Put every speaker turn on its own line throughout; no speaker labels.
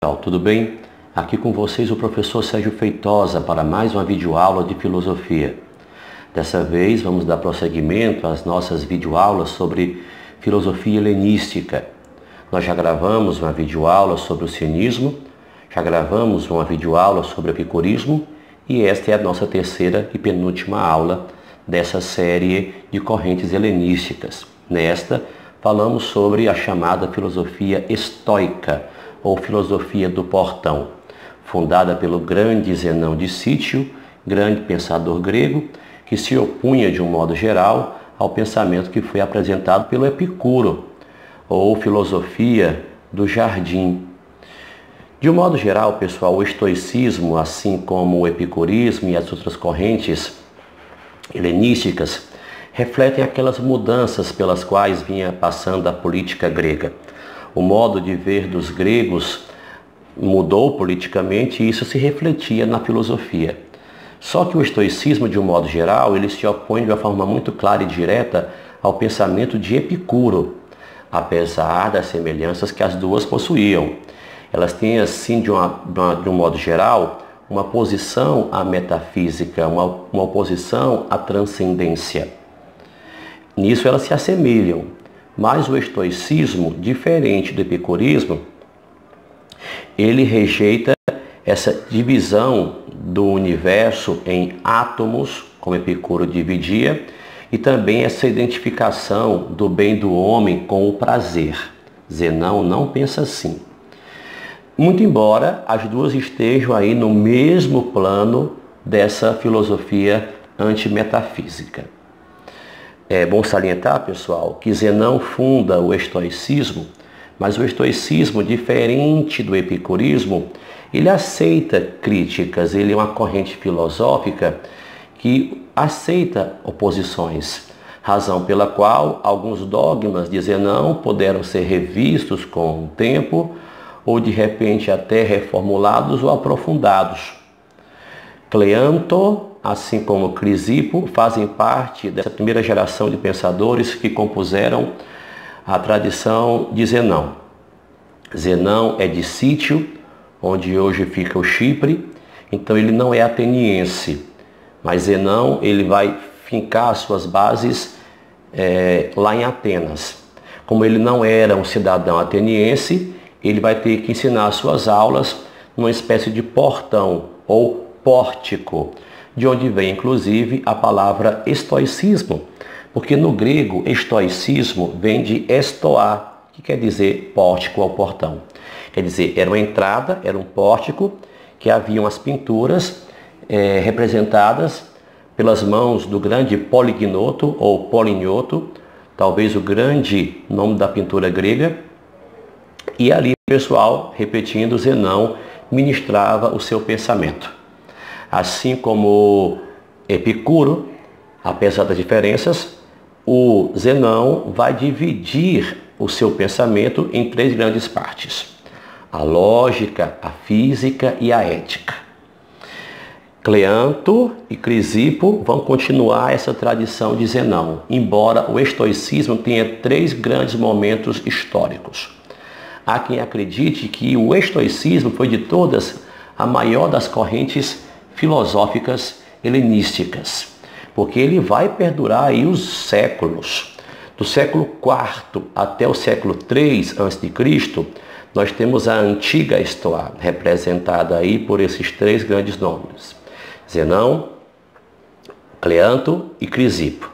pessoal, tudo bem? Aqui com vocês o professor Sérgio Feitosa para mais uma videoaula de filosofia. Dessa vez vamos dar prosseguimento às nossas videoaulas sobre filosofia helenística. Nós já gravamos uma videoaula sobre o cinismo, já gravamos uma videoaula sobre o epicurismo e esta é a nossa terceira e penúltima aula dessa série de correntes helenísticas. Nesta, falamos sobre a chamada filosofia estoica, ou filosofia do portão, fundada pelo grande Zenão de Cítio, grande pensador grego, que se opunha de um modo geral ao pensamento que foi apresentado pelo Epicuro, ou filosofia do jardim. De um modo geral, pessoal, o estoicismo, assim como o epicurismo e as outras correntes helenísticas, refletem aquelas mudanças pelas quais vinha passando a política grega. O modo de ver dos gregos mudou politicamente e isso se refletia na filosofia. Só que o estoicismo, de um modo geral, ele se opõe de uma forma muito clara e direta ao pensamento de Epicuro, apesar das semelhanças que as duas possuíam. Elas têm, assim, de um modo geral, uma oposição à metafísica, uma oposição à transcendência. Nisso elas se assemelham. Mas o estoicismo, diferente do epicurismo, ele rejeita essa divisão do universo em átomos, como Epicuro dividia, e também essa identificação do bem do homem com o prazer. Zenão não pensa assim. Muito embora as duas estejam aí no mesmo plano dessa filosofia antimetafísica. É bom salientar, pessoal, que Zenão funda o estoicismo, mas o estoicismo, diferente do epicurismo, ele aceita críticas, ele é uma corrente filosófica que aceita oposições, razão pela qual alguns dogmas de Zenão puderam ser revistos com o tempo ou de repente até reformulados ou aprofundados. Cleanto, assim como Crisipo, fazem parte dessa primeira geração de pensadores que compuseram a tradição de Zenão. Zenão é de Cítio, onde hoje fica o Chipre, então ele não é ateniense, mas Zenão ele vai fincar suas bases lá em Atenas. Como ele não era um cidadão ateniense, ele vai ter que ensinar suas aulas numa espécie de portão ou pórtico, de onde vem inclusive a palavra estoicismo, porque no grego estoicismo vem de estoá, que quer dizer pórtico ou portão. Quer dizer, era uma entrada, era um pórtico, que haviam as pinturas representadas pelas mãos do grande Polignoto ou Polignoto, talvez o grande nome da pintura grega, e ali o pessoal, repetindo, Zenão ministrava o seu pensamento. Assim como Epicuro, apesar das diferenças, o Zenão vai dividir o seu pensamento em três grandes partes: a lógica, a física e a ética. Cleanto e Crisipo vão continuar essa tradição de Zenão, embora o estoicismo tenha três grandes momentos históricos. Há quem acredite que o estoicismo foi de todas a maior das correntes filosóficas helenísticas, porque ele vai perdurar aí os séculos. Do século IV até o século III a.C., nós temos a antiga Estoa, representada aí por esses três grandes nomes: Zenão, Cleanto e Crisipo.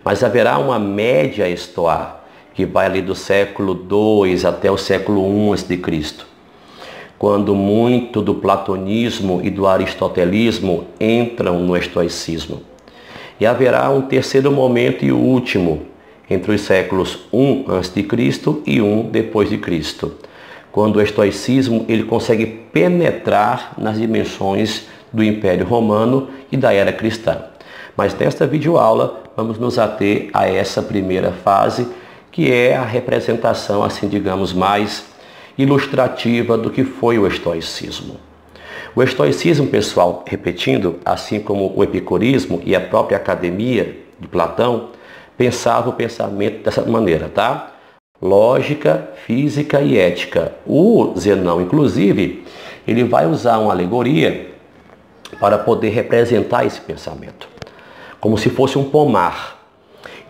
Mas haverá uma média Estoa, que vai ali do século II até o século I a.C., quando muito do platonismo e do aristotelismo entram no estoicismo. E haverá um terceiro momento e o último, entre os séculos I a.C. e I depois de Cristo, quando o estoicismo ele consegue penetrar nas dimensões do Império Romano e da era cristã. Mas nesta videoaula vamos nos ater a essa primeira fase, que é a representação, assim digamos, mais ilustrativa do que foi o estoicismo. O estoicismo, pessoal, repetindo, assim como o epicurismo e a própria academia de Platão, pensava o pensamento dessa maneira, tá? lógica, física e ética. O Zenão, inclusive, ele vai usar uma alegoria para poder representar esse pensamento, como se fosse um pomar.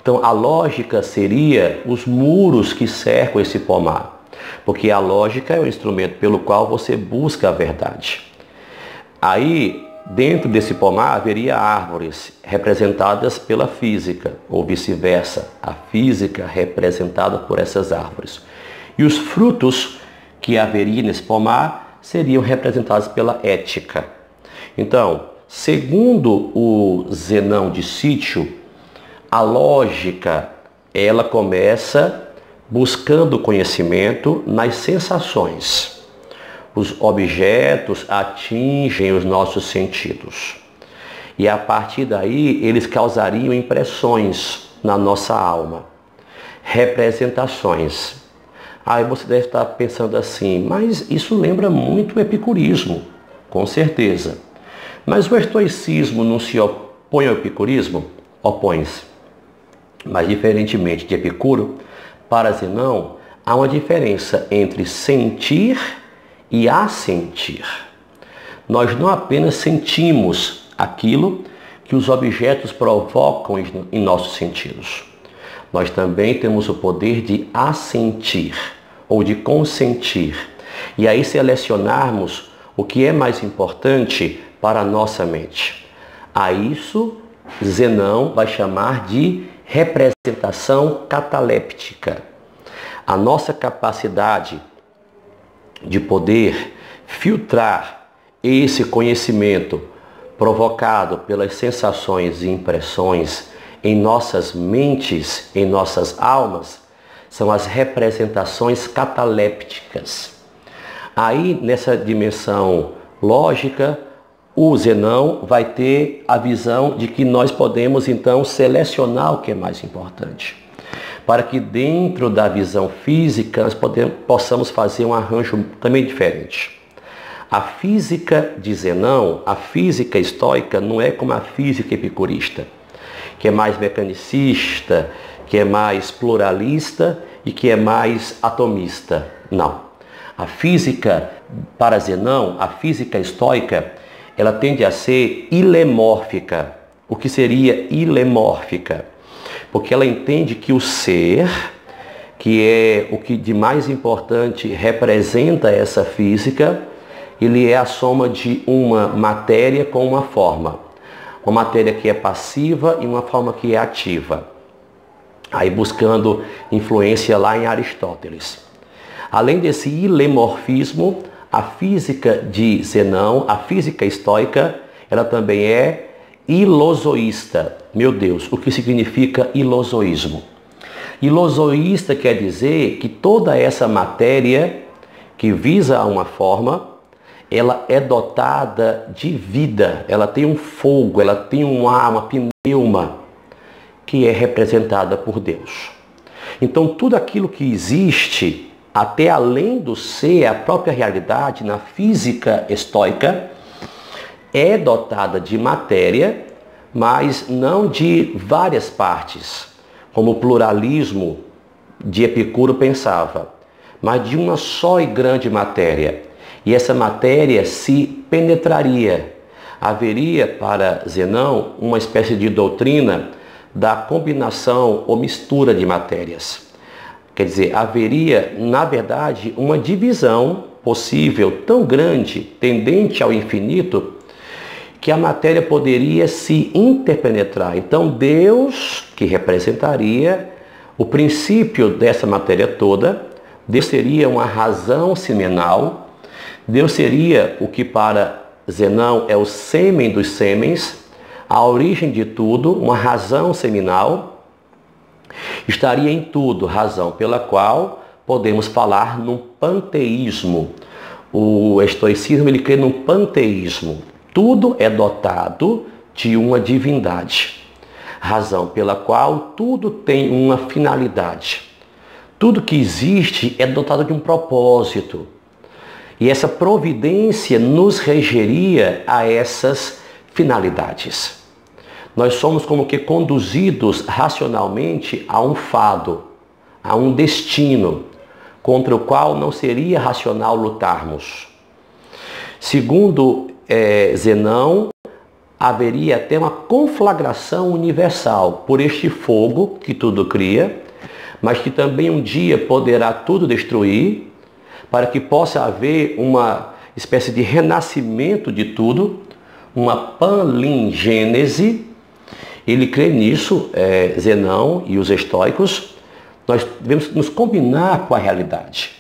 Então, a lógica seria os muros que cercam esse pomar, porque a lógica é o instrumento pelo qual você busca a verdade. Aí, dentro desse pomar, haveria árvores representadas pela física, ou vice-versa, a física representada por essas árvores. E os frutos que haveria nesse pomar seriam representados pela ética. Então, segundo o Zenão de Sítio, a lógica, ela começa buscando conhecimento nas sensações. Os objetos atingem os nossos sentidos. E a partir daí, eles causariam impressões na nossa alma. Representações. Aí você deve estar pensando assim, mas isso lembra muito o epicurismo. Com certeza. Mas o estoicismo não se opõe ao epicurismo? Opõe-se. Mas diferentemente de Epicuro, para Zenão, há uma diferença entre sentir e assentir. Nós não apenas sentimos aquilo que os objetos provocam em nossos sentidos. Nós também temos o poder de assentir ou de consentir. E aí selecionarmos o que é mais importante para a nossa mente. A isso, Zenão vai chamar de representação cataléptica. A nossa capacidade de poder filtrar esse conhecimento provocado pelas sensações e impressões em nossas mentes, em nossas almas, são as representações catalépticas. Aí, nessa dimensão lógica, o Zenão vai ter a visão de que nós podemos, então, selecionar o que é mais importante. Para que dentro da visão física nós possamos fazer um arranjo também diferente. A física de Zenão, a física estoica, não é como a física epicurista, que é mais mecanicista, que é mais pluralista e que é mais atomista. Não. A física para Zenão, a física estoica, ela tende a ser ilemórfica. O que seria ilemórfica? Porque ela entende que o ser, que é o que de mais importante representa essa física, ele é a soma de uma matéria com uma forma. Uma matéria que é passiva e uma forma que é ativa. Aí buscando influência lá em Aristóteles. Além desse ilemorfismo, a física de Zenão, a física estoica, ela também é ilozoísta. Meu Deus, o que significa ilozoísmo? Ilozoísta quer dizer que toda essa matéria que visa a uma forma, ela é dotada de vida, ela tem um fogo, ela tem um ar, uma pneuma, que é representada por Deus. Então tudo aquilo que existe, até além do ser, a própria realidade, na física estoica, é dotada de matéria, mas não de várias partes, como o pluralismo de Epicuro pensava, mas de uma só e grande matéria. E essa matéria se penetraria. Haveria para Zenão uma espécie de doutrina da combinação ou mistura de matérias. Quer dizer, haveria, na verdade, uma divisão possível tão grande, tendente ao infinito, que a matéria poderia se interpenetrar. Então, Deus, que representaria o princípio dessa matéria toda, Deus seria uma razão seminal, Deus seria o que para Zenão é o sêmen dos sêmens, a origem de tudo, uma razão seminal, estaria em tudo, razão pela qual podemos falar num panteísmo. O estoicismo, ele crê num panteísmo. Tudo é dotado de uma divindade, razão pela qual tudo tem uma finalidade. Tudo que existe é dotado de um propósito. E essa providência nos regeria a essas finalidades. Nós somos como que conduzidos racionalmente a um fado, a um destino contra o qual não seria racional lutarmos. Segundo Zenão, haveria até uma conflagração universal por este fogo que tudo cria, mas que também um dia poderá tudo destruir, para que possa haver uma espécie de renascimento de tudo, uma palingênese. Ele crê nisso, Zenão e os estoicos. Nós devemos nos combinar com a realidade.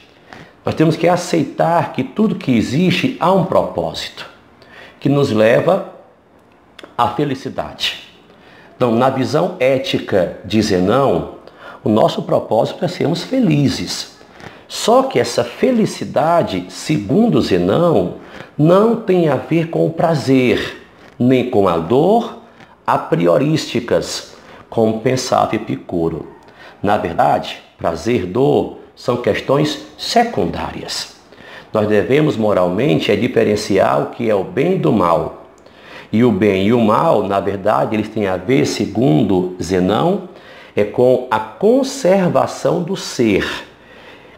Nós temos que aceitar que tudo que existe há um propósito, que nos leva à felicidade. Então, na visão ética de Zenão, o nosso propósito é sermos felizes. Só que essa felicidade, segundo Zenão, não tem a ver com o prazer, nem com a dor a priorísticas, como pensava Epicuro. Na verdade, prazer e dor são questões secundárias. Nós devemos moralmente diferenciar o que é o bem do mal. E o bem e o mal, na verdade, eles têm a ver, segundo Zenão, com a conservação do ser,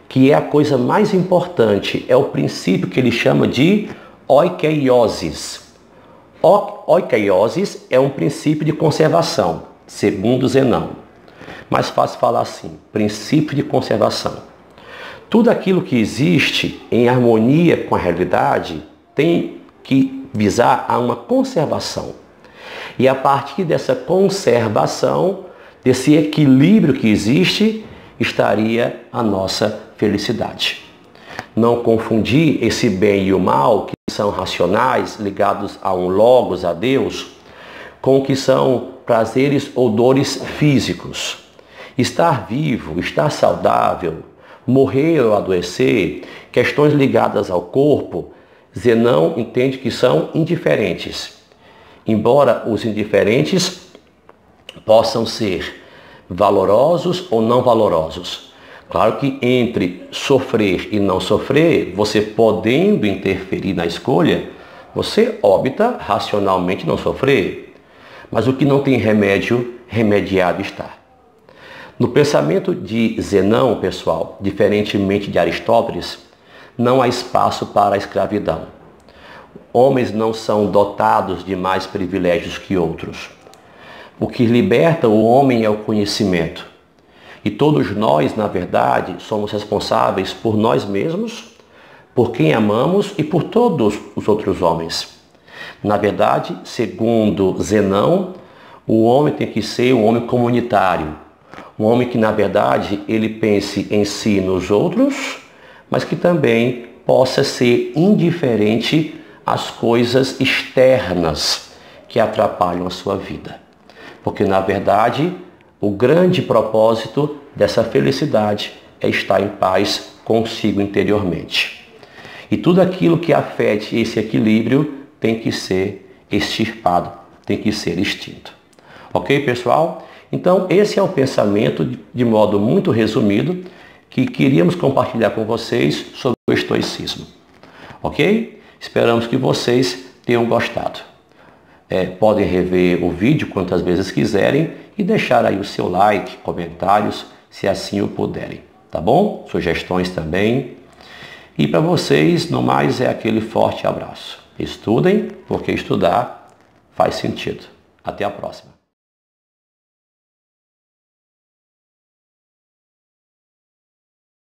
que é a coisa mais importante, é o princípio que ele chama de oikeiosis. Oikeiosis é um princípio de conservação, segundo Zenão. Mais fácil falar assim, princípio de conservação. Tudo aquilo que existe em harmonia com a realidade tem que visar a uma conservação. E a partir dessa conservação, desse equilíbrio que existe, estaria a nossa felicidade. Não confundir esse bem e o mal, que são racionais, ligados a um logos, a Deus, com o que são prazeres ou dores físicos. Estar vivo, estar saudável, morrer ou adoecer, questões ligadas ao corpo, Zenão entende que são indiferentes. Embora os indiferentes possam ser valorosos ou não valorosos. Claro que entre sofrer e não sofrer, você podendo interferir na escolha, você opta racionalmente não sofrer. Mas o que não tem remédio, remediado está. No pensamento de Zenão, pessoal, diferentemente de Aristóteles, não há espaço para a escravidão. Homens não são dotados de mais privilégios que outros. O que liberta o homem é o conhecimento. E todos nós, na verdade, somos responsáveis por nós mesmos, por quem amamos e por todos os outros homens. Na verdade, segundo Zenão, o homem tem que ser um homem comunitário. Um homem que, na verdade, ele pense em si e nos outros, mas que também possa ser indiferente às coisas externas que atrapalham a sua vida. Porque, na verdade, o grande propósito dessa felicidade é estar em paz consigo interiormente. E tudo aquilo que afete esse equilíbrio tem que ser extirpado, tem que ser extinto. Ok, pessoal? Então, esse é o pensamento, de modo muito resumido, que queríamos compartilhar com vocês sobre o estoicismo. Ok? Esperamos que vocês tenham gostado. Podem rever o vídeo quantas vezes quiserem e deixar aí o seu like, comentários, se assim o puderem. Tá bom? Sugestões também. E para vocês, no mais, é aquele forte abraço. Estudem, porque estudar faz sentido. Até a próxima.